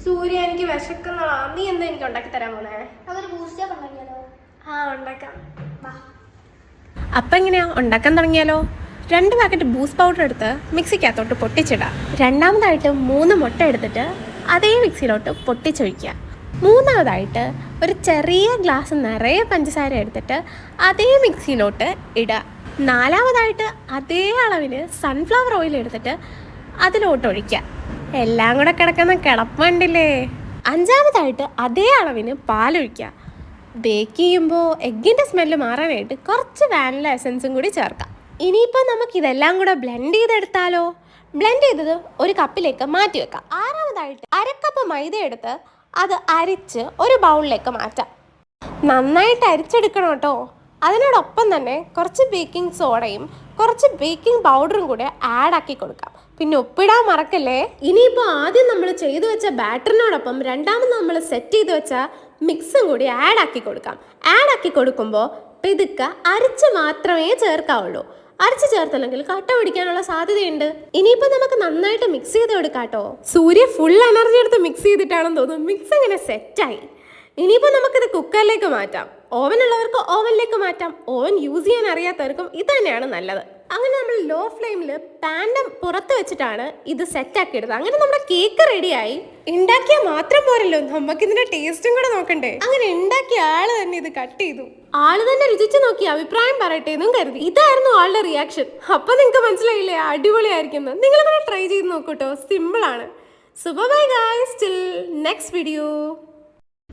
സൂര്യ എനിക്ക് വിശക്കുന്നതാ. നീ എന്താ എനിക്ക് ഉണ്ടാക്കി തരാൻ പോണേ? അതൊരു ബൂസ്റ്റ് ഉണ്ടാക്കിയാലോ? ഉണ്ടാക്കാം. അപ്പം എങ്ങനെയാ ഉണ്ടാക്കാൻ തുടങ്ങിയാലോ? 2 പാക്കറ്റ് ബൂസ്റ്റ് പൗഡർ എടുത്ത് മിക്സിക്കകത്തോട്ട് പൊട്ടിച്ചിടാം. രണ്ടാമതായിട്ട് 3 മുട്ട എടുത്തിട്ട് അതേ മിക്സിയിലോട്ട് പൊട്ടിച്ചൊഴിക്കുക. മൂന്നാമതായിട്ട് ഒരു ചെറിയ ഗ്ലാസ് നിറയെ പഞ്ചസാര എടുത്തിട്ട് അതേ മിക്സിയിലോട്ട് ഇടുക. നാലാമതായിട്ട് അതേ അളവിൽ സൺഫ്ലവർ ഓയിൽ എടുത്തിട്ട് അതിലോട്ട് ഒഴിക്കുക. എല്ലാം കൂടെ കിടക്കുന്ന കിടപ്പുണ്ടില്ലേ. അഞ്ചാമതായിട്ട് അതേ അളവിന് പാലൊഴിക്കുക. ബേക്ക് ചെയ്യുമ്പോൾ എഗ്ഗിൻ്റെ സ്മെല്ല് മാറാനായിട്ട് കുറച്ച് വാനില എസൻസും കൂടി ചേർക്കാം. ഇനിയിപ്പോൾ നമുക്കിതെല്ലാം കൂടെ ബ്ലെൻഡ് ചെയ്തെടുത്താലോ? ബ്ലെൻഡ് ചെയ്തത് ഒരു കപ്പിലേക്ക് മാറ്റി വെക്കാം. ആറാമതായിട്ട് 1/2 കപ്പ് മൈദ എടുത്ത് അത് അരിച്ച് ഒരു ബൗളിലേക്ക് മാറ്റാം. നന്നായിട്ട് അരിച്ചെടുക്കണം കേട്ടോ. അതിനോടൊപ്പം തന്നെ കുറച്ച് ബേക്കിംഗ് സോഡയും കുറച്ച് ബേക്കിംഗ് പൗഡറും കൂടെ ആക്കി കൊടുക്കാം. പിന്നെ ഉപ്പിടാൻ മറക്കല്ലേ. ഇനിയിപ്പോൾ ആദ്യം നമ്മൾ ചെയ്തു വെച്ച ബാറ്ററിനോടൊപ്പം രണ്ടാമത് നമ്മൾ സെറ്റ് ചെയ്ത് വെച്ച മിക്സും കൂടി ആക്കി കൊടുക്കാം. ആക്കി കൊടുക്കുമ്പോൾ പിതുക്കെ അരിച്ച് മാത്രമേ ചേർക്കാവുള്ളൂ. അരച്ച് ചേർത്തില്ലെങ്കിൽ കട്ട പിടിക്കാനുള്ള സാധ്യതയുണ്ട്. ഇനിയിപ്പോൾ നമുക്ക് നന്നായിട്ട് മിക്സ് ചെയ്ത് എടുക്കാട്ടോ. സൂര്യ ഫുൾ എനർജി എടുത്ത് മിക്സ് ചെയ്തിട്ടാണെന്ന് തോന്നുന്നു. മിക്സ് ഇങ്ങനെ സെറ്റായി. ഇനിയിപ്പോൾ നമുക്കിത് കുക്കറിലേക്ക് മാറ്റാം. ഓവൻ ഉള്ളവർക്ക് ഓവനിലേക്ക് മാറ്റാം. ഓവൻ യൂസ് ചെയ്യാൻ അറിയാത്തവർക്കും ഇത് തന്നെയാണ് നല്ലത്. അങ്ങനെ നമ്മൾ ലോ ഫ്ലെയിമിൽ പാൻ്റെ പുറത്ത് വെച്ചിട്ടാണ് ഇത് സെറ്റാക്കി എടുത്തത്. അങ്ങനെ നമ്മുടെ കേക്ക് റെഡിയായി. ഉണ്ടാക്കിയാൽ മാത്രം പോരല്ലോ, നമുക്കിതിൻ്റെ ടേസ്റ്റും കൂടെ നോക്കണ്ടേ. അങ്ങനെ ഉണ്ടാക്കിയ ആള് തന്നെ ഇത് കട്ട് ചെയ്തു. ആള് തന്നെ രുചിച്ച് നോക്കി അഭിപ്രായം പറയട്ടെ എന്നും കരുതി. ഇതായിരുന്നു ആളുടെ റിയാക്ഷൻ. അപ്പം നിങ്ങൾക്ക് മനസ്സിലായില്ലേ അടിപൊളിയായിരിക്കുന്നത്. നിങ്ങളിവിടെ ട്രൈ ചെയ്ത് നോക്കൂട്ടോ. സിമ്പിളാണ്. So bye guys, till next video.